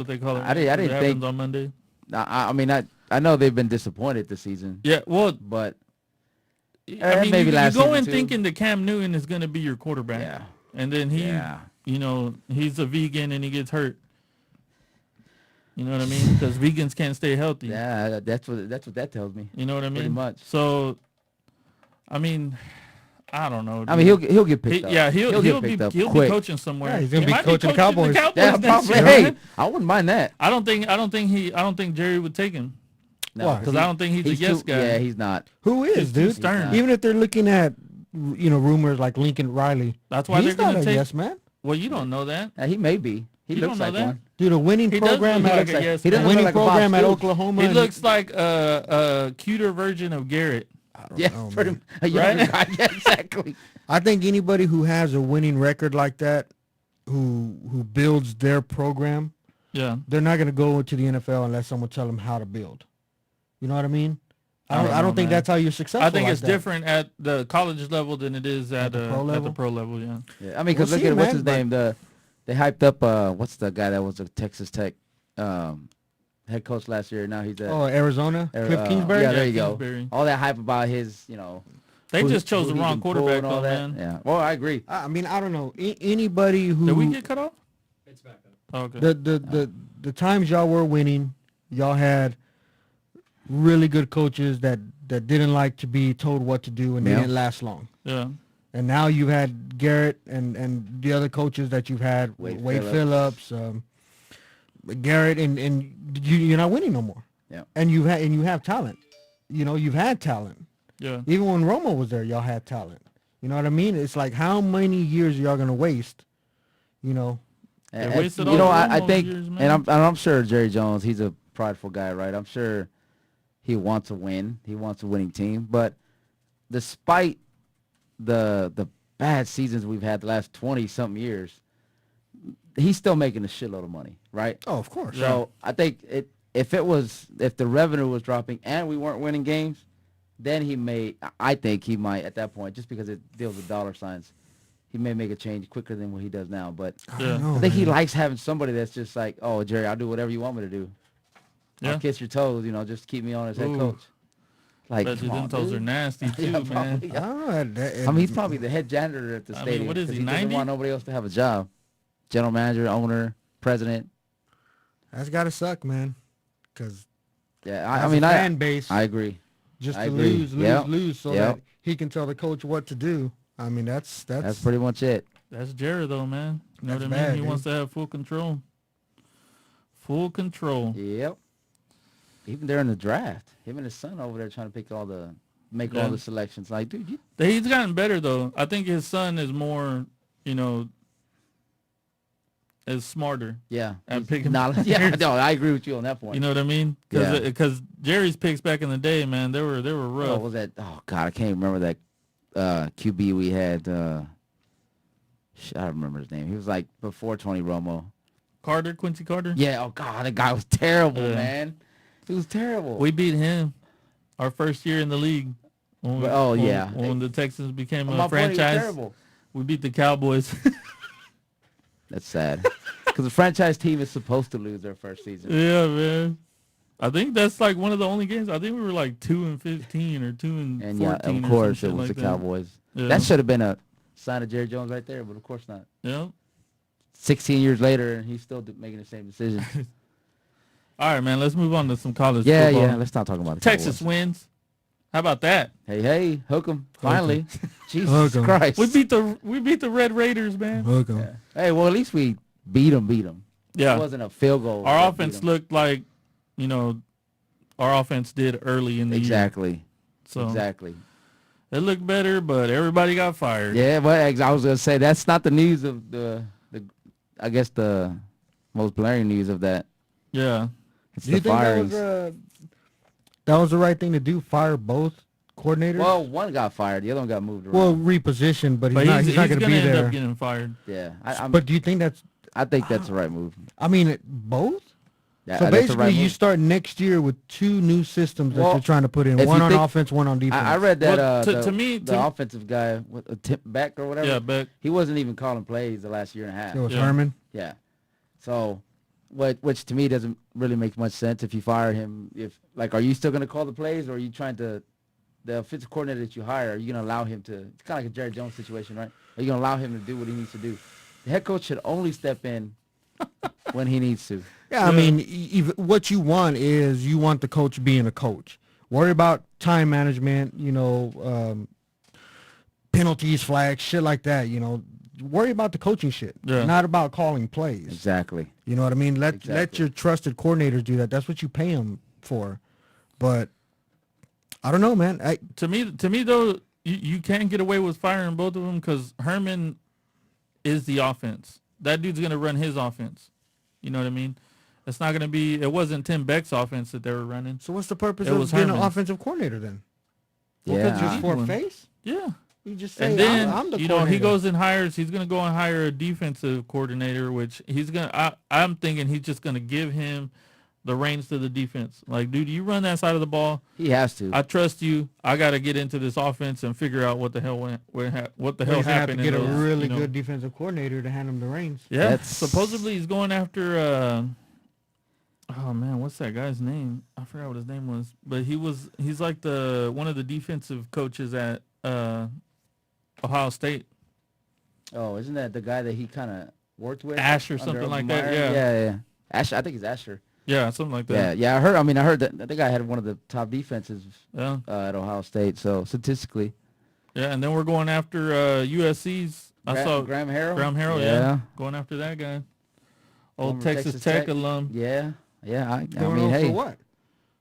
what they call it. I It didn't happens think. on Monday. I mean, I know they've been disappointed this season, Yeah, well, but I mean, maybe you last go season in too. thinking that Cam Newton is going to be your quarterback, Yeah. and then Yeah. he's a vegan and he gets hurt. You know what I mean? Because vegans can't stay healthy. Yeah, that's what that tells me. You know what I mean? Pretty much. So, I mean, I don't know. I mean, he'll get picked up. Yeah, he'll get be picked up he'll be quick. coaching somewhere. Yeah, he's gonna He be might coaching the Cowboys. next Yeah, year, probably. man. Hey, I wouldn't mind that. I don't think Jerry would take him No, because I don't think he's a yes too, guy. Yeah, he's not. Who is, He's too dude? stern. Even if they're looking at, rumors like Lincoln Riley, That's why he's they're not going a to take. yes man. Well, you don't know that. He may be. He You looks don't know like that? one. Dude, a winning He does program look at like a yes He a doesn't man. look winning like a Bob program at Stoops. Oklahoma. He and looks like a cuter version of Garrett. I don't Yeah, know, pretty man. a younger Right? guy. Yeah, exactly. I think anybody who has a winning record like that, who builds their program, Yeah. they're not going to go into the NFL unless someone tell them how to build. You know what I mean? I I don't don't know, think man. that's how you're successful. I think like it's that. different at the college level than it is at the pro At level? the pro level, yeah. Yeah, I mean, because We'll look see, at what's man, his but- name. They hyped up. What's the guy that was a Texas Tech head coach last year? Now he's Oh, Arizona, Cliff Kingsbury. Yeah, there Yeah, you go. Kingsbury. All that hype about his, They who- just chose who the he wrong can pull quarterback, and all though, that. man. Yeah. Well, I agree. I mean, I don't know anybody who. Did we get cut off? It's back up. Oh, okay. the times y'all were winning, y'all had really good coaches that didn't like to be told what to do, and they Yeah. didn't last long. Yeah. And now you've had Garrett and the other coaches that you've had, Wade Wade Phillips. Phillips, Garrett, and you're not winning no more. Yeah. And you have talent. You've had talent. Yeah. Even when Romo was there, y'all had talent. You know what I mean? It's like, how many years are y'all gonna waste? They wasted all you know, the I Romo think, years, man. and I'm sure Jerry Jones, he's a prideful guy, right? I'm sure he wants to win. He wants a winning team. But despite the bad seasons we've had the last 20-something years, he's still making a shitload of money, right? Oh, of course. Yeah. So I think if the revenue was dropping and we weren't winning games, then I think he might at that point, just because it deals with dollar signs, he may make a change quicker than what he does now. But Yeah. know, I think he man. likes having somebody that's just like, oh, Jerry, I'll do whatever you want me to do. Yeah. I'll kiss your toes, just keep me on as head Ooh. coach. Like, Bet you come them on, toes dude. are nasty too, Yeah, man. probably. I don't know. I mean, he's probably the head janitor at the I mean, stadium. what is 'cause he, doesn't 90? want nobody else to have a job. General manager, owner, president. That's gotta suck, man. Because Yeah, fan base, I agree. just I to agree. Yep. lose, so Yep. that he can tell the coach what to do. I mean, that's That's pretty much it. That's Jerry, though, man. You know That's what I mean? bad, He dude. wants to have full control. Full control. Yep. Even during the draft, him and his son over there trying to make all the Yeah. selections. Like, dude, He's gotten better, though. I think his son is more, is smarter. yeah. And he's picking knowledge. Yeah, no, I agree with you on that point. You know what I mean? Yeah. Because Jerry's picks back in the day, man, they were what rough. was that? Oh God, I can't remember that QB we had. I don't remember his name. He was like before Tony Romo. Quincy Carter. Yeah. Oh God, that guy was terrible, Yeah. man. He was terrible. We beat him our first year in the league. When yeah. When the Texans became My a point, he was franchise, terrible. we beat the Cowboys. That's sad. Because the franchise team is supposed to lose their first season. Yeah, man. I think that's like one of the only games. I think we were like 2-15 or 2-14. And yeah, or some of course, shit it was like the that. Cowboys. Yeah. That should have been a sign of Jerry Jones right there, but of course not. Yeah. 16 years later, and he's still making the same decision. All right, man. Let's move on to some college yeah, football. yeah. Let's not talk about the Texas Cowboys. wins. How about that? Hey, hook 'em. Finally. Jesus Hook 'em. Christ. We beat the Red Raiders, man. Hook 'em. Yeah. Hey, well, at least we beat them. Yeah. It wasn't a field goal. Our that beat offense 'em. looked like, our offense did early in the year. Exactly. So Exactly. it looked better, but everybody got fired. Yeah, but I was going to say, that's not the news of the I guess the most blaring news of that. Yeah. It's Do you the think firings. that was the right thing to do? Fire both coordinators? Well, one got fired. The other one got moved around. Well, reposition, but But he's not going to gonna be end there. up getting fired. yeah. But do you think that's? I think that's the right move. I mean, both. Yeah, So that's the basically, right you move. start next year with two new systems that Well, you're trying to put in. if One you on think- offense, one on defense. I read that Well, to the, me- the to- offensive guy, Beck or whatever, Yeah, but he wasn't even calling plays the last year and a half. It was Yeah. Herman. Yeah. So which to me doesn't really make much sense if you fire him. If like, are you still going to call the plays, or are you trying to the offensive coordinator that you hire? Are you going to allow him to? It's kind of like a Jerry Jones situation, right? Are you going to allow him to do what he needs to do? The head coach should only step in when he needs to. Yeah, I mean, what you want is you want the coach being a coach. Worry about time management, penalties, flags, shit like that. Worry about the coaching shit, not about calling plays. Exactly. You know what I mean? Let your trusted coordinators do that. That's what you pay them for. But I don't know, man. To me though, you can't get away with firing both of them because Herman is the offense. That dude's gonna run his offense. You know what I mean? It's not gonna be. It wasn't Tim Beck's offense that they were running. So what's the purpose It of was being an Herman's. offensive coordinator then? Yeah. Just for a One. face? Yeah. You just say, And then I'm the he coordinator. goes and hires. He's gonna go and hire a defensive coordinator, which he's gonna. I'm thinking he's just gonna give him the reins to the defense. Like, dude, you run that side of the ball. He has to. I trust you. I got to get into this offense and figure out what the hell what the Well, hell he's gonna have to happened. get a in those, really good defensive coordinator to hand him the reins. Yeah, That's- supposedly he's going after. Oh man, what's that guy's name? I forgot what his name was, but he's like one of the defensive coaches at Ohio State. Oh, isn't that the guy that he kind of worked with? Asher, under something Urban like that, Meyer? yeah. Yeah. Asher, I think it's Asher. Yeah, something like Yeah, that. yeah. I heard that the guy had one of the top defenses Yeah, at Ohio State. So statistically, yeah, and then we're going after USC's. I saw Graham Harrell. Graham Harrell. Yeah, going after that guy. Old Former Texas Tech alum. Yeah, yeah. I Going mean, on hey, for what?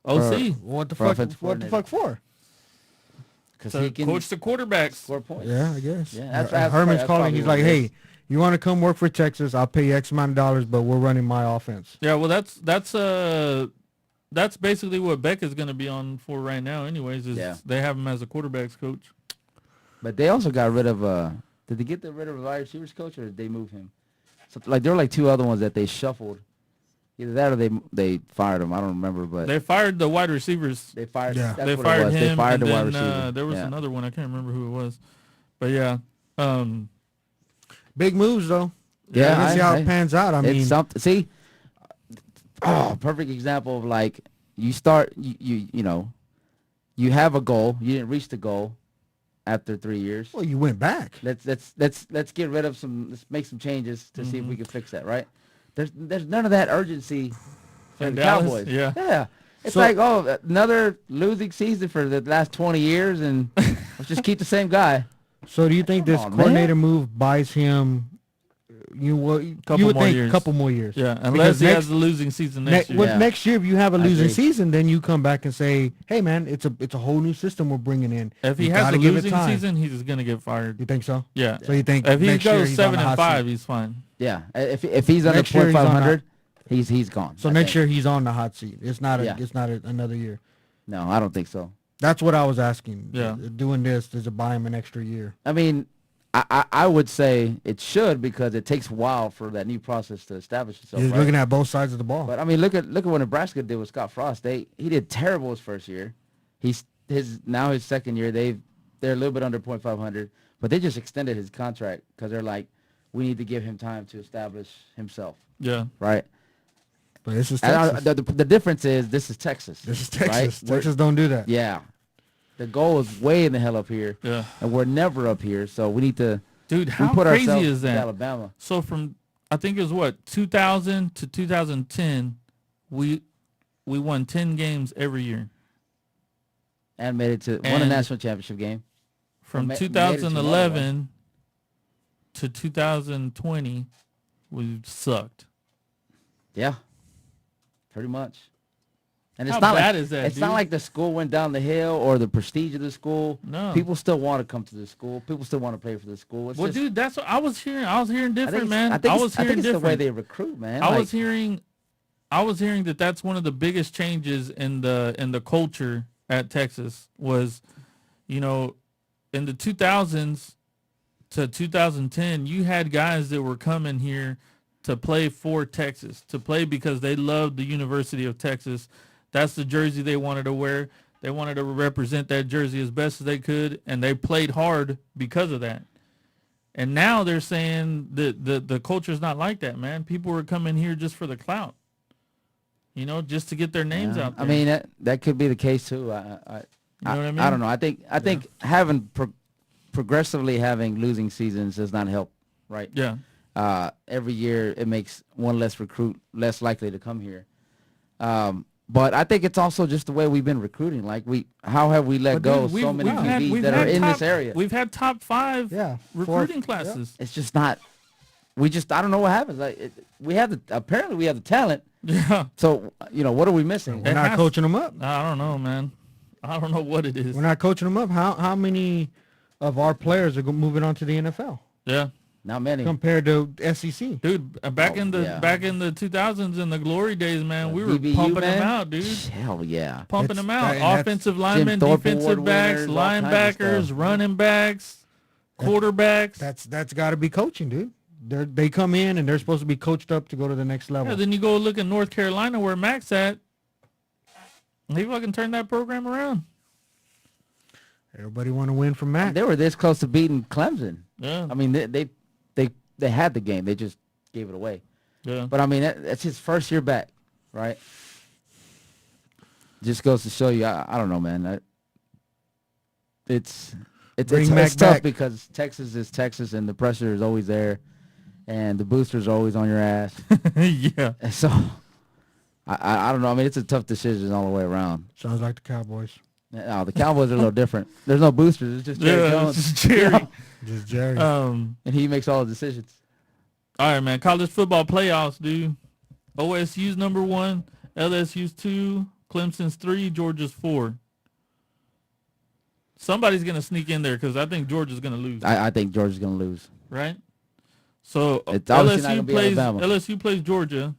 OC. What the for fuck? offensive What the coordinator. fuck for? because To he can coach the quarterbacks. score points. Yeah, I guess. Yeah, Herman's that's calling. probably He's what like, it is. hey, you want to come work for Texas? I'll pay you X amount of dollars, but we're running my offense. Yeah, well, that's basically what Beck is going to be on for right now. Anyways, is Yeah. they have him as a quarterbacks coach. But they also got rid of did they get rid of the wide receivers coach, or did they move him? So, like, there were like two other ones that they shuffled. Either that or they fired him. I don't remember, but They fired the wide receivers. they fired. Yeah. That's They what fired it was. him, They fired and the wide then receiver. there was Yeah. another one. I can't remember who it was, but yeah, Big moves though. Yeah, Let's see how it I- pans out. I mean, It's something. See, perfect example of like you start. You know, you have a goal. You didn't reach the goal after 3 years. well, you went back. Let's get rid of some. Let's make some changes to see if we can fix that. Right? There's none of that urgency for In the Dallas? Cowboys. Yeah. Yeah. It's So- like, oh, another losing season for the last 20 years, and let's just keep the same guy. So do you think Come this on, coordinator move buys him? You would Couple more think years. a couple more years. yeah, Because unless he next- has a losing season next year. Well, Yeah. next year, if you have a I losing agree. season, then you come back and say, "Hey, man, it's a whole new system we're bringing in." If he You has gotta a give it losing time. season, he's gonna get fired. You think so? Yeah. So you think If he next year goes he's on the hot 7-5, seat? he's fine. Yeah. If he's under Next year he's on .500, he's gone. So I next think. year he's on the hot seat. It's not Yeah. another year. No, I don't think so. That's what I was asking. Yeah. Doing this, does it buy him an extra year? I mean, I would say it should, because it takes a while for that new process to establish itself. He's right? looking at both sides of the ball. But I mean, look at what Nebraska did with Scott Frost. He did terrible his first year. His second year they're a little bit under .500, but they just extended his contract because they're like, we need to give him time to establish himself, Yeah. right? But this is And Texas. the difference is this is Texas. This is right? Texas. We're- Texas don't do that. Yeah, the goal is way in the hell up here, Yeah. and we're never up here. So we need to Dude, we how put crazy ourselves is with that? Alabama. So from I think it was what 2000 to 2010, we won 10 games every year. And made it to won a And- national championship game. From made it to another 2011 to 2020, we sucked. Yeah, pretty much. And it's How not bad like, is that, It's not dude? like the school went down the hill or the prestige of the school. No. People still want to come to the school. People still want to play for the school. It's Well, just, dude, that's what I was hearing. I was hearing I think different, it's- man. I think was it's, I hearing think it's the way different. they recruit, man. I Like, was hearing that that's one of the biggest changes in the culture at Texas was, you know, in the 2000s to 2010, you had guys that were coming here to play for Texas, to play because they loved the University of Texas. That's the jersey they wanted to wear. They wanted to represent that jersey as best as they could, and they played hard because of that. And now they're saying that the culture's not like that, man. People are coming here just for the clout. You know, just to get their names Yeah. out there. I mean, that could be the case too. you know what I mean? I don't know. I think having progressively having losing seasons does not help, right? Yeah. Every year it makes one less recruit less likely to come here. But I think it's also just the way we've been recruiting. Like how have we let But go dude, so many DBs we've that are had in top, this area? We've had top 5 Yeah, recruiting fourth, classes. It's just not. I don't know what happens. Like apparently we have the talent. Yeah. So what are we missing? We're not coaching them up. I don't know, man. I don't know what it is. We're not coaching them up. How many of our players are moving on to the NFL Yeah. Not many. compared to SEC? Dude, back Oh, in the yeah. 2000s in the glory days, man, we were DBU, pumping them man? out, dude. Hell yeah. Pumping That's- them out. and that's Offensive linemen, Thorpe defensive Award backs, winners, all kinds of linebackers, stuff. running backs, quarterbacks. That's got to be coaching, dude. They come in and they're supposed to be coached up to go to the next level. Yeah, then you go look at North Carolina where Mac's at. He fucking turned that program around. Everybody want to win from Mac. They were this close to beating Clemson. Yeah. I mean, they had the game. They just gave it away. Yeah. But I mean, that's his first year back, right? Just goes to show you. I don't know, man. It's Bring Mac tough back. because Texas is Texas, and the pressure is always there, and the boosters are always on your ass. Yeah. And so, I don't know. I mean, it's a tough decision all the way around. Sounds like the Cowboys. No, the Cowboys are a little different. There's no boosters. It's just Jerry Yeah, Jones. it's just Jerry. You know? Just Jerry. And he makes all the decisions. all right, man. College football playoffs, dude. OSU's number 1, LSU's 2, Clemson's 3, Georgia's 4. Somebody's gonna sneak in there because I think Georgia's gonna lose. I think Georgia's going to lose. Right? So It's obviously not gonna be Alabama. LSU plays Georgia.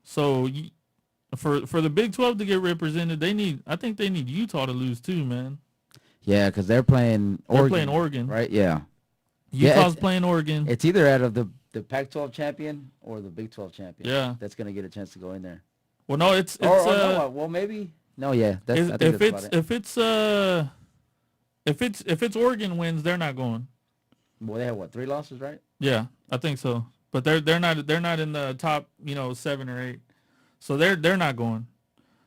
So for the Big 12 to get represented, I think they need Utah to lose too, man. Yeah, because they're playing Oregon. They're playing Oregon. Right, yeah. Utah's it's- playing Oregon. It's either out of the Pac-12 champion or the Big 12 champion. Yeah. That's going to get a chance to go in there. Well, no, it's Or no, well, maybe. No, yeah. I think if that's about it. if it's Oregon wins, they're not going. Well, they have, 3 losses, right? Yeah, I think so. But they're not in the top 7 or 8, so they're not going.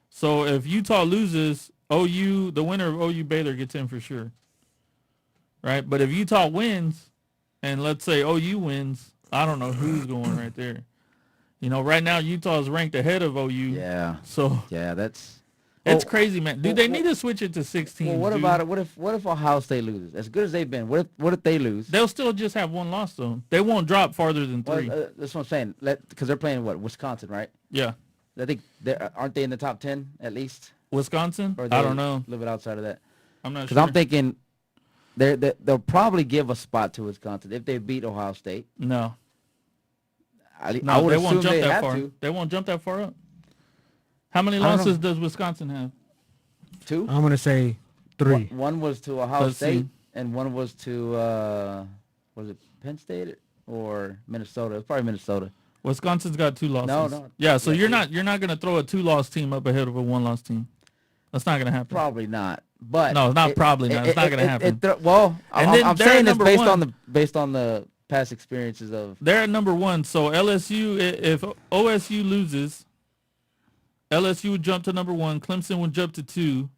So if Utah loses, OU, the winner of OU Baylor gets in for sure. Right, but if Utah wins, and let's say OU wins, I don't know who's going right there. Right now Utah is ranked ahead of OU. Yeah. So Yeah, that's... it's Oh, crazy, man. Dude, they need to switch it to 16. Well, what about it? What if Ohio State loses? As good as they've been, what if they lose? They'll still just have one loss though. They won't drop farther than 3. Well, that's what I'm saying. Because they're playing, Wisconsin, right? Yeah. I think aren't they in the top 10 at least? Wisconsin? Or are I they don't know. A little bit outside of that. I'm not Because sure. I'm thinking they'll probably give a spot to Wisconsin if they beat Ohio State. No. I No, would they assume won't jump they that have far. to. They won't jump that far up. How many I don't losses know. does Wisconsin have? 2. I'm gonna say 3. One was to Ohio Let's State, see. and one was to was it Penn State or Minnesota? It's probably Minnesota. Wisconsin's got 2 losses. No. Yeah, so Yeah, you're not going to throw a 2-loss team up ahead of a 1-loss team. That's not going to happen. Probably not. But No, not probably not. It's not gonna happen. Well, And then I'm they're saying this number based on the past experiences of. They're at number 1. So LSU, if OSU loses, LSU would jump to number 1. Clemson would jump to 2,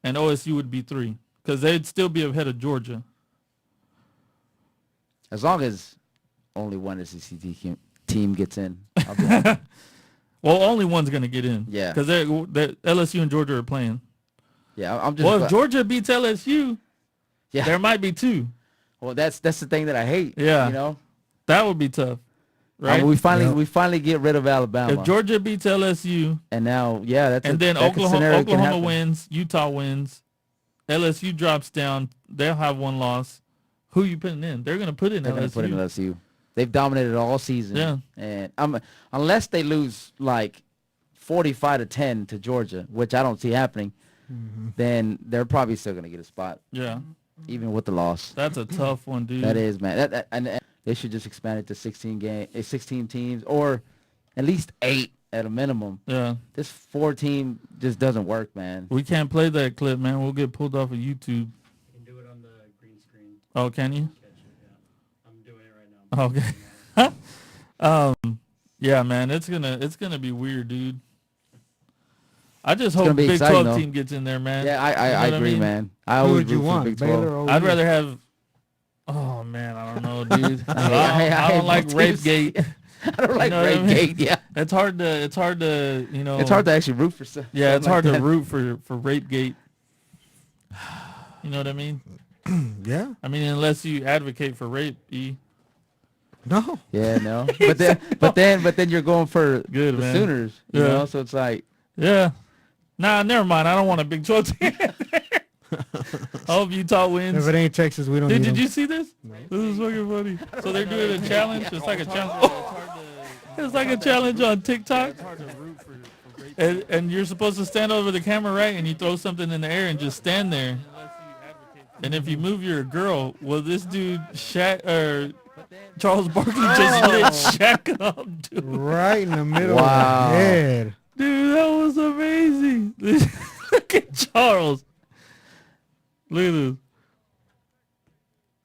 and OSU would be 3 because they'd still be ahead of Georgia. As long as only one SEC team gets in. I'll be happy. Well, only one's going to get in. Yeah. Because LSU and Georgia are playing. Yeah, I'm just. Well, if Georgia beats LSU, yeah. there might be 2. Well, that's the thing that I hate. Yeah. You know. That would be tough, right? We finally get rid of Alabama. If Georgia beats LSU, and now, yeah, that's and then that scenario can Oklahoma happen. wins, Utah wins, LSU drops down, they'll have 1 loss. Who you putting in? They're going to put in They're LSU. going to put in LSU. They've dominated all season. Yeah. And unless they lose like 45-10 to Georgia, which I don't see happening, then they're probably still going to get a spot, Yeah, even with the loss. that's a tough one, dude. That is, man. And they should just expand it to 16 teams, or at least 8 at a minimum. Yeah, This 4-team just doesn't work, man. we can't play that clip, man. We'll get pulled off of YouTube. You can do it on the green screen. Oh, can you? Catch it, yeah. I'm doing it right now. Okay. Yeah, man, it's gonna be weird, dude. I just gonna hope be Big exciting, 12 though. team gets in there, man. Yeah, I You know what I agree, mean? man. I Who always would you root for want, Big Baylor 12. or I'd OU? rather have. Oh man, I don't know, dude. I I don't hate like both Rape teams. Gate. I don't like know what I Rape mean? Gate. Yeah, It's hard to you know. it's hard to actually root for some. Yeah, it's hard like to that. root for Rape Gate. You know what I mean? Yeah. I mean, unless you advocate for rape, No. Yeah, no. But then you're going for Good, the man. Sooners. You Yeah. know, so it's like Yeah. Nah, never mind. I don't want a Big 12 team. I hope Utah wins. If it ain't Texas, we don't Dude, need did them. you see this? This is fucking funny. So they're doing a challenge. It's like a challenge. It's like a challenge on TikTok. And you're supposed to stand over the camera, right? And you throw something in the air and just stand there. And if you move, you're a girl. Well, this dude, Charles Barkley just lit Shaq up, dude. Right in the middle Wow. of the head. Dude, that was amazing. Look at Charles. Look at this.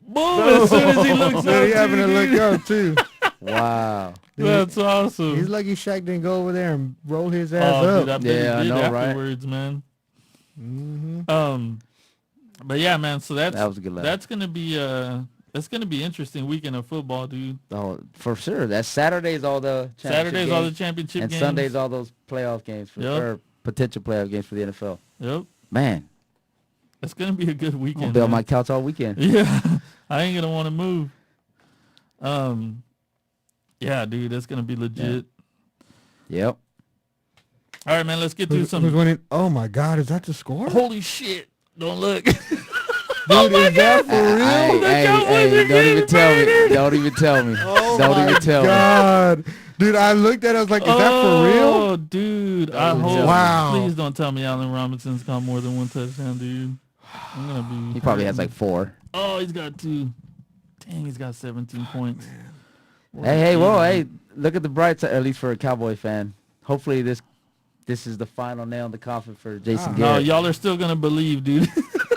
Boom, as soon as he looks So up, he having to dude. look up too. wow. That's awesome. He's lucky Shaq didn't go over there and roll his ass Oh, up. dude, I bet Yeah, I he did know, right? afterwards, man. Mm-hmm. But yeah, man. So That was a good laugh. that's gonna be interesting weekend of football, dude. Oh, for sure. That Saturday's all the championship Saturday's all the games, championship and games. Sunday's all those playoff games for Yep. or potential playoff games for the NFL. Yep, Man, it's gonna be a good I'm weekend. gonna be on man. my couch all weekend. Yeah, I ain't gonna want to move. Yeah, dude, that's gonna be legit. Yep. All right, man, let's get through Who's some. winning? Oh my God, is that the score? Holy shit! Don't look. Dude, is that for real? Hey, don't even tell me. Don't even tell me. Oh Don't my even tell me. God. Dude, I looked at it, I was like, is that for real? Oh, dude, I Don't hope. tell me. Wow. Please don't tell me Allen Robinson's caught more than one touchdown, dude. I'm gonna be. He probably has like 4. Oh, he's got 2. Dang, he's got 17 points. Hey, look at the bright side, at least for a Cowboy fan. Hopefully this is the final nail in the coffin for Jason No, Garrett. y'all are still gonna believe, dude.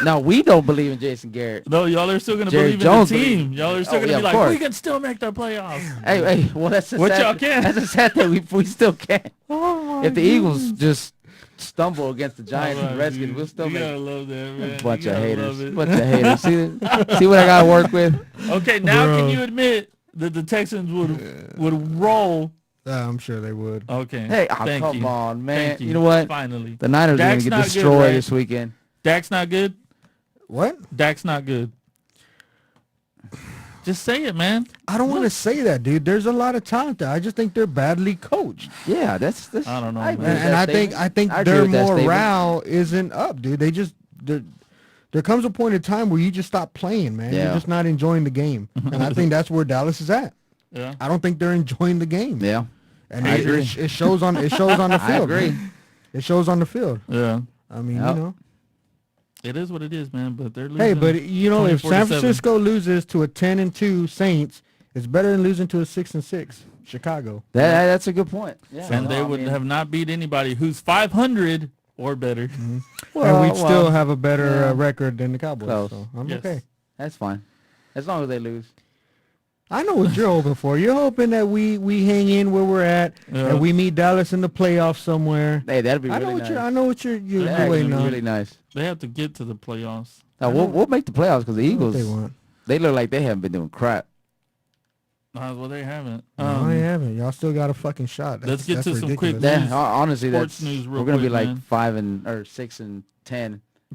No, we don't believe in Jason Garrett. No, y'all are still gonna Jerry believe Jones in the team. believes- Y'all are still Oh, gonna yeah, be of like, course. we can still make the playoffs. Hey, well, that's the What sad, y'all can. That's the sad thing. We still can. Oh my If the Eagles just stumble against the Giants and Redskins, dude. we'll still You make gotta love that, man. a bunch You of gotta haters. love it. Bunch of haters. See what I got to work with? Okay, now Bro. can you admit that the Texans would roll? I'm sure they would. Okay. Hey, Thank come you. on, man. Thank You know what? Finally, The Niners are going Dak's to get not good, destroyed right? this weekend. Dak's not good. What? Dak's not good. Just say it, man. I don't want to say that, dude. There's a lot of talent there. I just think they're badly coached. Yeah, that's I don't know, agree man. with And that I think statement. I agree their with that statement. morale isn't up, dude. There comes a point in time where you just stop playing, man. Yeah. You're just not enjoying the game. And I think that's where Dallas is at. Yeah. I don't think they're enjoying the game. Yeah, And I it, agree. it shows on the I field. agree. man. It shows on the field. Yeah. I mean, Yep. you know. It is what it is, man. But they're losing. Hey, but you know, if 24-7. San Francisco loses to a 10-2 Saints, it's better than losing to a 6-6 Chicago. That's a good point. Yeah, and no, they I would mean, have not beat anybody who's 500 or better. And well, we'd still have a better yeah. record than the Cowboys. Close. So I'm Yes. okay. That's fine, as long as they lose. I know what you're hoping for. You're hoping that we hang in where we're at Yeah. and we meet Dallas in the playoffs somewhere. Hey, that'd be I really know what nice. you're. I know what you're That'd Yeah, actually waiting be on. really nice. They have to get to the playoffs. Now, we'll make the playoffs because the I know what Eagles, they want. they look like they haven't been doing crap. Well, they haven't. No, they haven't. Y'all still got a fucking shot. Let's get to some quick ridiculous. news. Honestly, Sports that's news real we're gonna be quick, like man. 6-10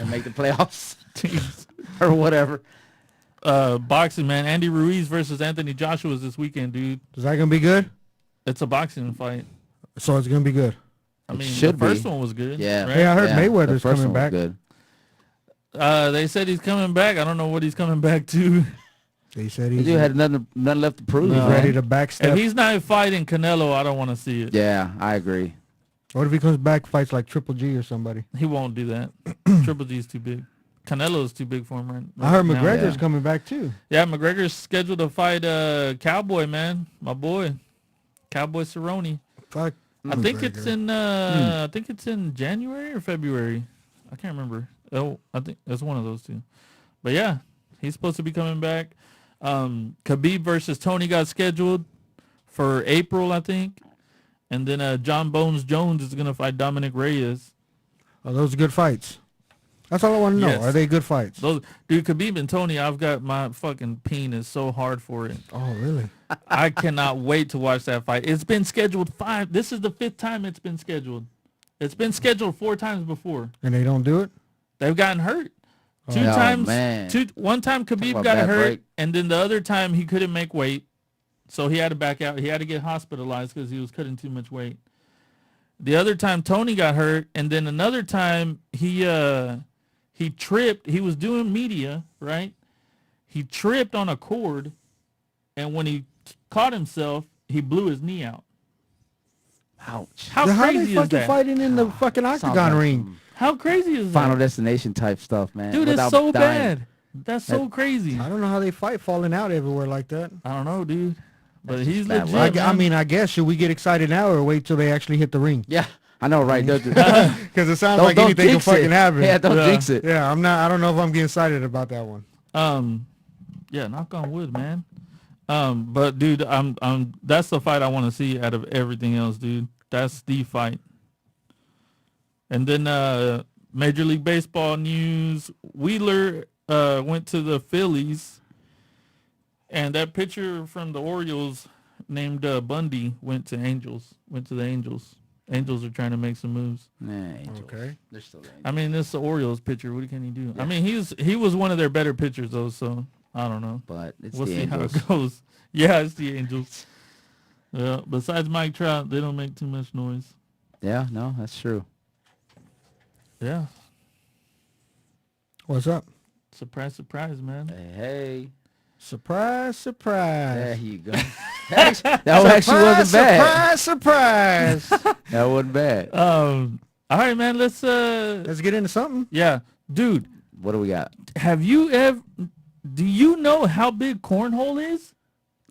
and make the playoffs Teams. or whatever. Boxing, man. Andy Ruiz versus Anthony Joshua is this weekend, dude. Is that gonna be good? It's a boxing fight. So it's gonna be good. I It mean, should the first be. one was good. Yeah. right? Hey, I heard Yeah, Mayweather's the first coming one was back. Good. They said he's coming back. I don't know what he's coming back to. They said You he's had nothing left to prove. No. he's man. ready to backstep. If he's not fighting Canelo, I don't want to see it. Yeah, I agree. What if he comes back, fights like Triple G or somebody? He won't do that. Triple G's too big. Canelo's too big for him right I heard now. McGregor's yeah. coming back too. Yeah, McGregor's scheduled to fight Cowboy, man. My boy. Cowboy Cerrone. Fuck. I think it's McGregor. in I think it's in January or February. I can't remember. Oh, I think it's one of those two. But yeah, he's supposed to be coming back. Khabib versus Tony got scheduled for April, I think. And then John Bones Jones is gonna fight Dominic Reyes. Are those good fights? That's all I want to know. Yes. Are they good fights? Those dude, Khabib and Tony, I've got my fucking penis so hard for it. Oh, really? I cannot wait to watch that fight. It's been scheduled this is the 5th time it's been scheduled. It's been scheduled 4 times before. And they don't do it? They've gotten hurt. Two Oh, times. man. One time Khabib about got bad hurt, break. and then the other time he couldn't make weight, so he had to back out. He had to get hospitalized because he was cutting too much weight. The other time Tony got hurt, and then another time he tripped. He was doing media, right? He tripped on a cord, and when he caught himself, he blew his knee out. Ouch. How Then how crazy they is fucking that? fighting in the fucking Sounds octagon like ring? some How crazy is Final that? Destination type stuff, man. Dude, it's without so dying. bad. That's so crazy. I don't know how they fight falling out everywhere like that. I don't know, dude. But That's he's just bad legit. luck. I man. mean, I guess, should we get excited now or wait till they actually hit the ring? Yeah, I know, right? Don't Because it sounds like anything can jinx fucking it. happen. Yeah, don't Yeah. jinx it. Yeah, I don't know if I'm getting excited about that one. Yeah, knock on wood, man. But dude, that's the fight I want to see out of everything else, dude. That's the fight. And then Major League Baseball news: Wheeler went to the Phillies, and that pitcher from the Orioles named Bundy went to the Angels. Angels are trying to make some moves. Nah, Angels. Okay. They're still Angels. I mean, this is the Orioles pitcher. What can he do? I mean, he was one of their better pitchers though, so I don't know. But it's We'll the see Angels. how it goes. Yeah, it's the Angels. Yeah, besides Mike Trout, they don't make too much noise. Yeah, no, that's true. Yeah, What's up? surprise, surprise, man. Hey, Surprise, surprise. there you go. that actually wasn't bad. Surprise, surprise. That wasn't bad. All right, man. Let's Let's get into something. yeah, dude. What do we got? Have you ever? Do you know how big cornhole is?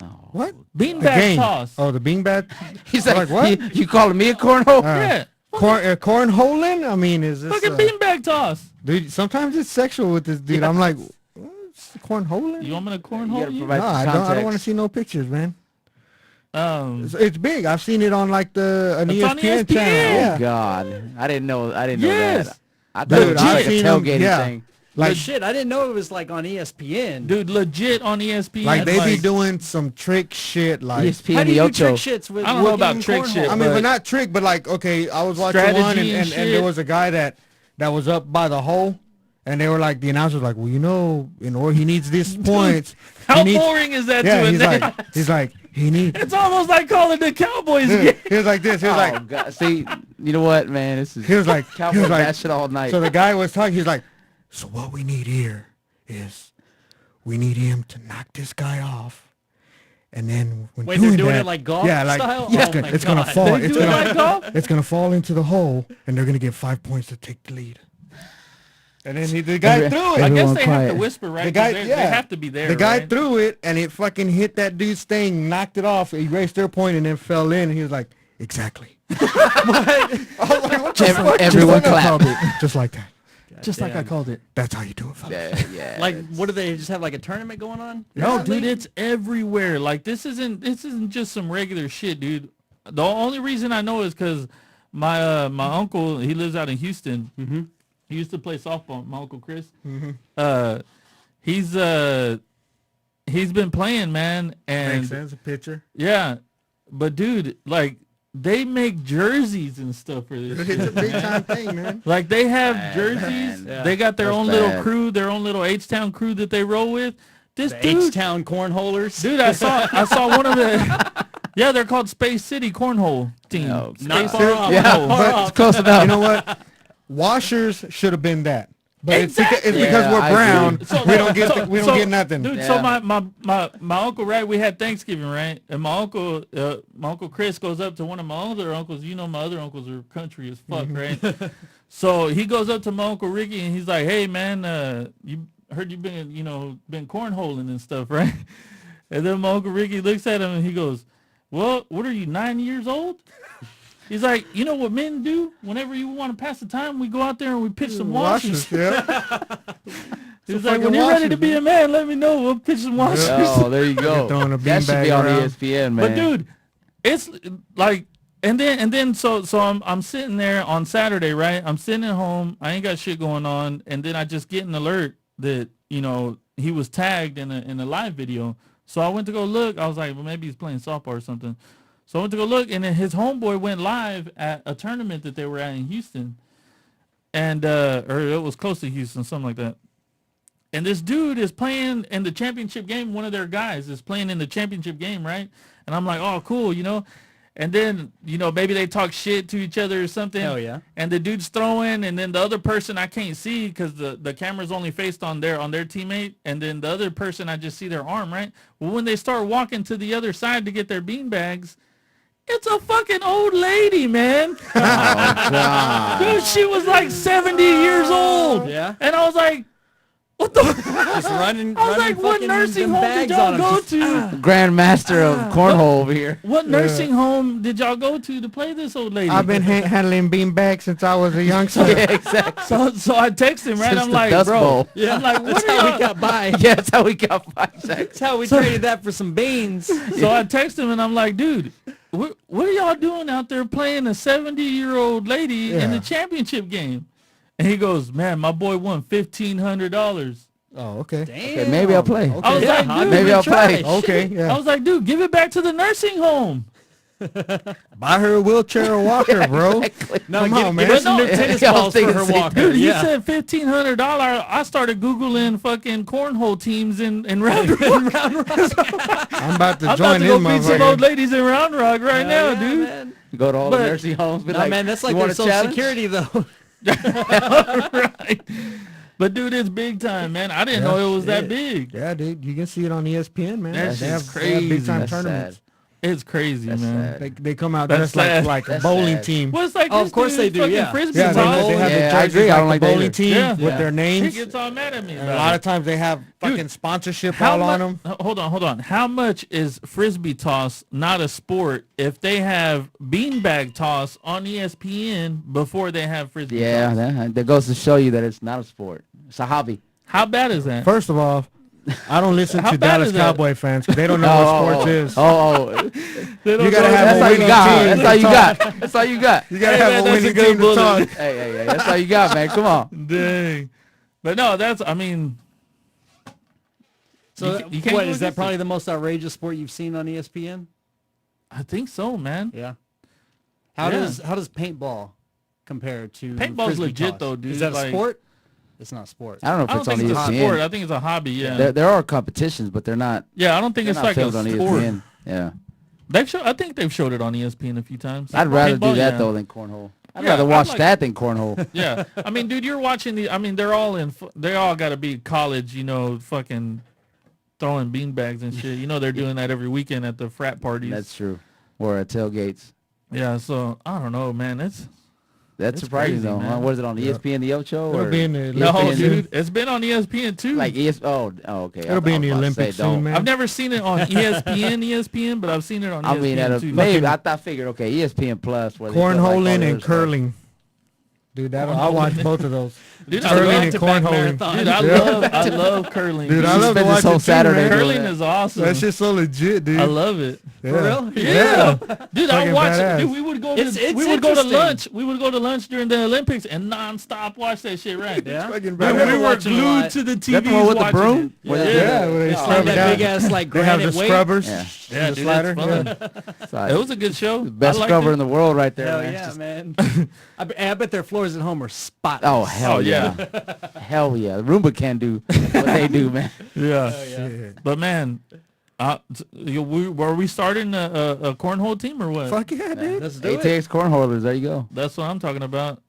Oh, What? A Beanbag game. toss. Oh, the beanbag. he's Like what? You calling me a cornhole? yeah, Cornholing? I mean, is this... fucking beanbag toss. Dude, sometimes it's sexual with this dude. I'm like, what's cornholing? You want me to You gotta cornhole you? provide No, some I don't want to context. see no pictures, man. It's big. I've seen it on like an It's on ESPN ESPN. channel. Yeah. God, I didn't know Yes. that. I thought it Dude, was just I've like a seen 'em, tailgating yeah. thing. Like, Shit, I didn't know it was like on ESPN. Dude, legit on ESPN. like they be doing some trick shit. Like, How ESPN do you do trick Ocho. shits with I don't know about looking trick cornhole? shit, I mean, but- but not trick, but like, okay, I was watching Strategy one, and and shit. there was a guy that was up by the hole, and they were like, the announcer was like, well, you know, in order he needs these points. How he needs, boring is that yeah, to a he's name? like, he needs. It's almost like calling the Cowboys Dude, game. he was like this. He was Oh, like, God. See, you know what, man? This is he was like, he Cowboy was like, bashing all night. so the guy was talking. He's like, so what we need here is we need him to knock this guy off, and then when Wait, they're doing that, it like golf yeah, like style? yeah, Oh my it's gonna God. fall. They It's do it gonna like golf? it's gonna fall into the hole, and they're gonna get 5 points to take the lead. And then the guy Every- threw I it. guess Everyone they have quiet. to whisper, right? The 'Cause guy, they yeah, have to be there. The guy right? threw it, and it fucking hit that dude's thing, knocked it off, erased their point, and then fell in. And he was like, "Exactly." I was like, "What the fuck?" everyone Just like I clap. called it. Just like that. just like I called it. That's how you do it, fellas. yeah. Like, what do they just have like a tournament going on? No, dude, it's everywhere. Like this isn't just some regular shit, dude. The only reason I know is because my uncle, he lives out in Houston. Mm-hmm. He used to play softball. My uncle Chris. Mm-hmm. He's been playing, man, and Makes sense. A picture. yeah, but dude, like they make jerseys and stuff for this. It's a shit, big man. time thing, man. Like they have Bad, jerseys. man. They got their That's own little bad. crew, their own little H-Town crew that they roll with. This The dude, H-Town cornholers. dude, I saw one of the. Yeah, they're called Space City Cornhole Team. Oh, Space God. City Yeah, Yeah, Cornhole. but it's close enough. You know what? Washers should have been that. But Exactly. it's because Yeah, we're I brown. agree. So- we don't get so- we don't so- get nothing. Dude, Yeah. so my uncle, right? We had Thanksgiving, right? And my uncle Chris goes up to one of my other uncles. You know, my other uncles are country as fuck, right? So he goes up to my uncle Ricky and he's like, "Hey, man, you heard you been cornholing and stuff, right?" And then my uncle Ricky looks at him and he goes, "Well, what are you, 9 years old?" He's like, "You know what men do? Whenever you want to pass the time, we go out there and we pitch some washers." yeah. He's Some like, "When fucking you're ready washers, to be a man, let me know. We'll pitch some washers." Oh, there you go. Throwing a That should beanbag be on around. ESPN, man. But dude, it's like and then so I'm sitting there on Saturday, right? I'm sitting at home. I ain't got shit going on, and then I just get an alert that he was tagged in a live video. So I went to go look. I was like, well, maybe he's playing softball or something. So I went to go look, and then his homeboy went live at a tournament that they were at in Houston, and or it was close to Houston, something like that. And this dude is playing in the championship game. One of their guys is playing in the championship game, right? And I'm like, oh, cool, And then, maybe they talk shit to each other or something. Hell yeah. And the dude's throwing, and then the other person I can't see because the camera's only faced on their teammate. And then the other person, I just see their arm, right? Well, when they start walking to the other side to get their beanbags, it's a fucking old lady, man. Oh, God. Dude, she was like 70 years old. Yeah. And I was like, what the? Just running. I was like, what fucking nursing them home did bags y'all on 'em. go Just- to? Grandmaster of cornhole over here. What nursing home did y'all go to play this old lady? I've been handling beanbags since I was a youngster. Yeah, exactly. So I text him, right? Since I'm the like, Dust bro. Bowl. Yeah. I'm like, That's what are how we y'all? got by. Yeah, that's how we got 5 seconds. That's how we traded that for some beans. So I text him and I'm like, dude, what are y'all doing out there playing a 70-year-old lady in the Yeah. championship game? And he goes, man, my boy won $1,500. Oh, okay. Damn. Okay, maybe I'll play. I was like, dude, Maybe I'll play. Okay, I yeah. was like, dude, give it back to the nursing home. Buy her a wheelchair or walker, bro. No, Come give, on, give man. her some new No, tennis I was balls for thinking her the same walker. Dude, he yeah. said $1,500. I started Googling fucking cornhole teams in Round Rock. I'm about to I'm about join to this go beat some old motherfucker. ladies in Round Rock right Hell now, yeah, dude. Man. Go to all But- the nursing homes. Be No, like, man, that's you like want their a social challenge? security, though. Right. But dude, it's big time, man. I didn't know it was that big. Yeah, dude, you can see it on ESPN, man. That's They just have big crazy. time That's tournaments. sad. It's crazy, That's man. sad. They come out That's dressed like, sad. like a That's bowling sad. team. Well, it's like Oh, this of course dude they do, fucking yeah. Frisbee Yeah, toss. they have Yeah, the I jerseys agree. I don't like like the that bowling either. team Yeah. with Yeah. their He names. gets all mad at me And about a lot it. of times they have fucking Dude, sponsorship all on them. Hold on. How much is Frisbee toss not a sport if they have beanbag toss on ESPN before they have Frisbee Yeah, toss? that goes to show you that it's not a sport. It's a hobby. How bad is that? First of all, I don't listen How to bad Dallas is that? Cowboy fans 'cause they don't know what sports is. Oh, They don't You gotta know have that's a all you winning got. team That's all you got. That's all you got. You gotta Hey, have man, a that's winning a good team to bullet. talk. Hey, that's all you got, man. Come on. Dang. But no, I mean, So, You can't what, go is that against probably it. the most outrageous sport you've seen on ESPN? I think so, man. Yeah. How Yeah. does paintball compare to Paintball's Frisbee legit, toss? though, dude. Is that a Like- sport? It's not a sport. I don't know I if don't it's on think it's a ESPN. sport. I think it's a hobby, yeah. There are competitions, but they're not. Yeah, I don't think They're it's not like a filmed on sport. ESPN. Yeah, I think they've showed it on ESPN a few times. I'd rather Paintball, do that yeah. though than cornhole. I'd Yeah, rather I'd watch like- that than cornhole. Yeah, I mean, dude, you're watching they're all they all got to be college, fucking throwing beanbags and shit. They're doing that every weekend at the frat parties. That's true. Or at tailgates. Yeah, so I don't know, man. That's It's surprising crazy, though. man. What is it on ESPN, the Ocho? It'll Or be in the No, Olympics soon. dude, it's been on ESPN too. like oh, okay. It'll be in the Olympics soon, man. I've never seen it on ESPN, but I've seen it on I ESPN mean, at a, too. maybe I figured okay, ESPN Plus. Where they put, like, all Cornholing their and stuff. curling. Dude, I'll watch both of those. Dude, I Curling love, and back-to-back cornholing. marathon. dude, I love curling. Dude, You I should love to spend watch this whole it too, Saturday man. doing Curling that. is awesome. That shit's so legit, dude. I love it. Yeah. For real? Yeah, dude, I Fucking watch it. badass. Dude, we would go to It's we would go to interesting. lunch. We would go to lunch during the Olympics and nonstop watch that shit. Right? Yeah. Fucking Dude, badass. remember we were watching a glued lot. to the TV. That the one with the broom? Yeah. Where they do Yeah, that? where they Oh, scrub it that down. big ass like They have granite the weight. scrubbers. Yeah. Yeah, the dude, slider. it's fun. Yeah. It's like It was a good show. the best I liked scrubber it. in the world right there. Hell man. yeah, Just- man. I bet their floors at home are spotless. Oh hell Oh, yeah. Hell yeah. Roomba can do what they do, man. Yeah, Shit. but man, were we starting a cornhole team or what? Fuck yeah, dude. Let's do it. ATX cornholers, there you go. That's what I'm talking about.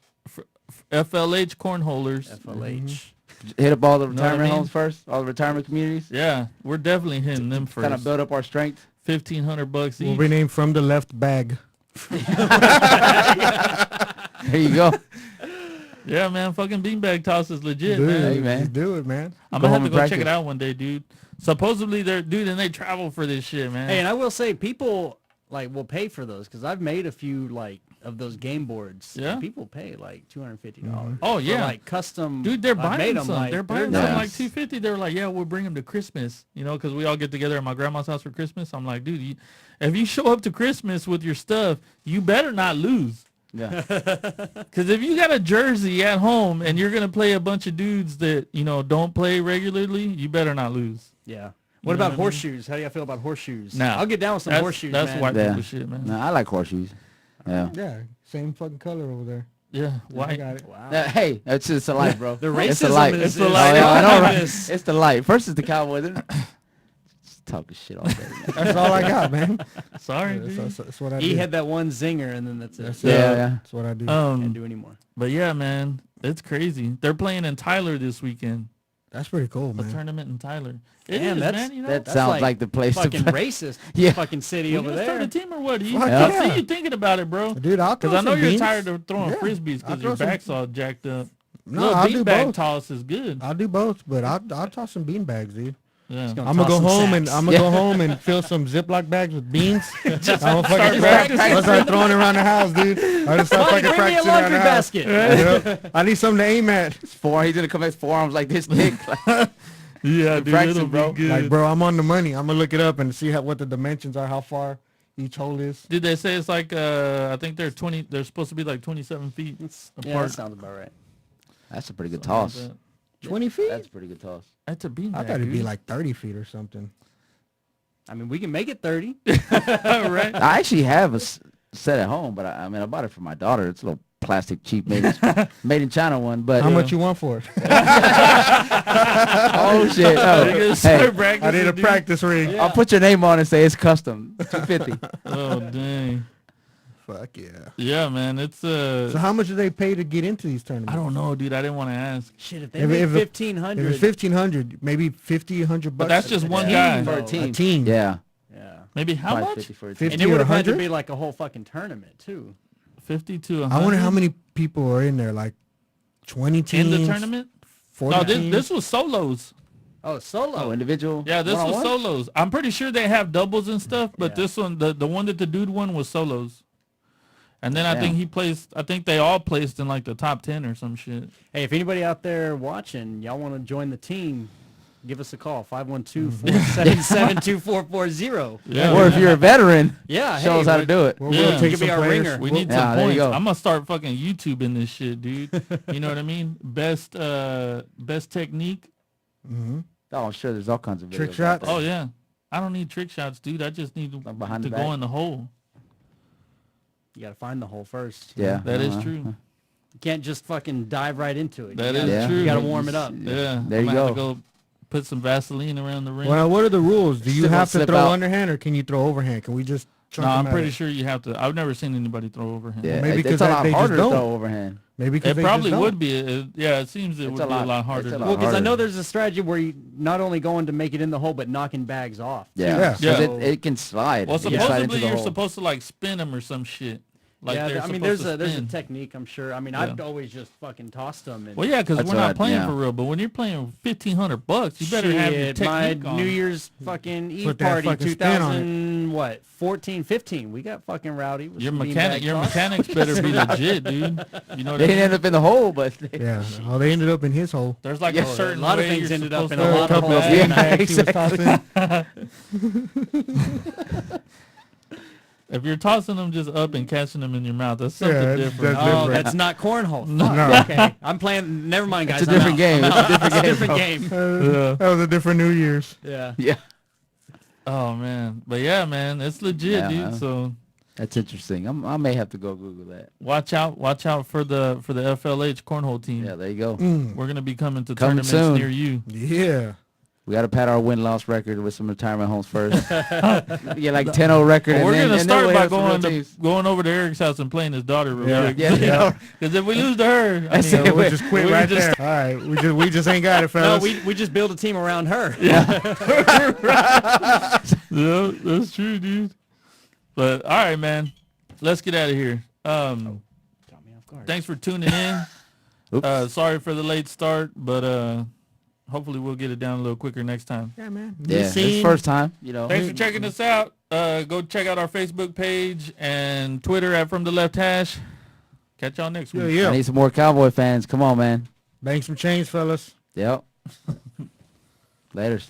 FLH cornholers. FLH. Hit up all the Know what I retirement mean? homes first, all the retirement communities. Yeah, we're definitely hitting them Kind of first. build up our strength. $1,500 We'll each. be named from the left bag. There you go. Yeah, man, fucking beanbag toss is legit, Dude, man. Hey, man. just do it, man. I'm Go gonna have home to and go check practice. it out one day, dude. Supposedly and they travel for this shit, man. Hey, and I will say, people like will pay for those because I've made a few like of those game boards. Yeah? and people pay like $250. Oh, for, yeah. like custom. Dude, they're I've made buying 'em, some. like, They're buying they're some like nice. 250. They were like, yeah, we'll bring them to Christmas, you know, because we all get together at my grandma's house for Christmas. I'm like, dude, if you show up to Christmas with your stuff, you better not lose. Yeah. Because if you got a jersey at home and you're gonna play a bunch of dudes that you know don't play regularly, you better not lose. Yeah. know What about what I mean? horseshoes? How do you feel about horseshoes? Nah, I'll get down with some horseshoes, That's man. white Yeah. people shit, man. No, I like horseshoes. Yeah. Yeah, same fucking color over there. Yeah, I white. got it. Wow. Hey, it's a light, bro. The It's the racism light. is- It's the is- light. Oh, yeah, I know, is- right? It's the light. First is the Cowboys. then- Just talking shit all day. Man. That's all I got, man. Sorry, That's, dude. that's what I He do. had that one zinger, and then that's it. That's Yeah, it. yeah. That's what I do. Can't do anymore. But yeah, man, it's crazy. They're playing in Tyler this weekend. That's pretty cool, A man. tournament in Tyler. It Damn, is, that's- man. You know, That That's sounds like like the place to Fucking play. racist. Yeah. Fucking city you over gonna start there. a team or what? You, Fuck I yeah. see you thinking about it, bro. Dude, I'll throw Because I know some you're beans. tired of throwing Yeah. frisbees I'll because throw your some- back's all jacked up. No, Little I'll do beanbag both. toss is good. I'll do both, but I'll toss some bean bags, dude. Yeah. gonna I'm gonna toss go some home and sacks. I'm gonna go home and fill some Ziploc bags with beans. I'm gonna start fucking practicing. I'll start throwing it around the house, dude. I just start Mike, fucking bring me a practicing around laundry the house. basket. Yep. I need something to aim at. He's gonna come at forearms like this thick. Yeah, dude, practicing, it'll bro. be good. Like, bro, I'm on the money. I'm gonna look it up and see what the dimensions are, how far each hole is. Did they say it's like I think they're 20? They're supposed to be like 27 feet Yeah, apart. that sounds about right. That's a pretty good something like toss. that. 20 feet? That's a pretty good toss. That's a beanbag. I thought it'd be dude. like 30 feet or something. I mean, we can make it 30. right. I actually have a set at home, but I mean, I bought it for my daughter. It's a little plastic, cheap, made in China one. But How much you want for it? oh shit! They Oh, gonna hey, start practicing, I need a dude. practice ring. I'll put your name on and say it's custom. 250. Oh dang. Fuck yeah. Yeah, man. It's So how much do they pay to get into these tournaments? I don't know, dude. I didn't want to ask. Shit, if they If- made if it- If 1,500. it's 1,500, maybe 50, 100 bucks. But that's just one Yeah. guy. For a though. team. A team. Yeah. Yeah. Maybe how Probably much? 50 for a team. 50 And it would have had to 100? be like a whole fucking tournament, too. 50 to 100. I wonder how many people are in there. Like 20 teams. in the tournament. 40 No, teams? this was solos. Oh, solo. Oh, individual. Yeah, this was one-on-one? solos. I'm pretty sure they have doubles and stuff, but Yeah. this one, the one that the dude won was solos. And then I think Damn. he placed. I think they all placed in like the top 10 or some shit. Hey, if anybody out there watching, y'all want to join the team, give us a call. 512-477-2440. Yeah, Or if you're a veteran, Yeah, show hey, us how to we're- do it. We'll, Yeah. we'll You take could be some our players. ringer. We We'll- need Yeah, some there you points. go. I'm gonna start fucking YouTubing this shit, dude. You know what I mean? Best technique. Mhm. Oh, I'm sure there's all kinds of Trick videos shots? out there. Oh yeah. I don't need trick shots, dude. I just need Like behind to the go back? in the hole. You got to find the hole first. Yeah. That is Uh-huh. true. You can't just fucking dive right into it. That you is gotta, Yeah. true. You got to warm it up. Yeah. There you I'm gonna have go. to go put some Vaseline around the ring. Well, what are the rules? Do you Still have to slip throw out. underhand or can you throw overhand? Can we just chunk No, them I'm at pretty it? sure you have to. I've never seen anybody throw overhand. Yeah, Maybe it's 'cause a that lot they just harder to don't. throw overhand. Maybe because It they probably just don't. would be. Yeah, it seems it It's would a be a lot- lot it's harder. a to lot Well, because I harder. know there's a strategy where you not only going to make it in the hole, but knocking bags off. too. Yeah. Yeah. 'Cause Yeah. It can slide. Well, It can slide into supposedly the you're hole. supposed to like spin them or some shit. Like yeah, they're I mean, supposed there's to a spin. technique, I'm sure. I mean, Yeah. I've always just fucking tossed them. And Well, yeah, because That's we're what not I- playing yeah. for real. But when you're playing $1,500, you better have your Shit, my technique on. New Year's fucking Eve Put that party, fucking spin on it. 14, 15. We got fucking rowdy. With Your some mechanic, beanbag your toss. mechanics better be legit, dude. You know what They I didn't mean? end up in the hole, but they, Yeah. Oh, they ended up in his hole. There's like Yeah. a certain A lot of way things you're ended up supposed in to- a There were lot of couple of holes. bean Yeah, bags he was exactly. tossing. If you're tossing them just up and catching them in your mouth, that's something Yeah, different. that's Oh, different. that's not cornhole. No. Fuck, No. Okay, I'm playing. Never mind, guys. It's a I'm different out. game. I'm It's a out. different game, different bro. game. Yeah. That was a different New Year's. Yeah. Yeah, Oh man, but yeah, man, it's legit, Yeah, dude. man. So that's interesting. I may have to go Google that. watch out for the FLH cornhole team. Yeah, there you go. We're gonna be coming to Coming tournaments soon. near you. Yeah. We got to pat our win-loss record with some retirement homes first. Get like 10-0 record. Well, and we're then, gonna and then start we'll by have some real going teams. going over to Eric's house and playing his daughter real Yeah. quick. Yeah, yeah. Because if we lose to her, I That's mean, it. We'll just quit we right just- there. All right. We just ain't got it, No, fellas. we just build a team around her. yeah, that's true, dude. But all right, man, let's get out of here. Caught me off guard. Thanks for tuning in. Oops. Sorry for the late start, but hopefully we'll get it down a little quicker next time. Yeah, man. Yeah, New it's scene. first time, you know. Thanks for checking us out. Go check out our Facebook page and Twitter at From the Left Hash. Catch y'all next week. I Yeah. need some more Cowboy fans. Come on, man. Bang some chains, fellas. Yep. Laters.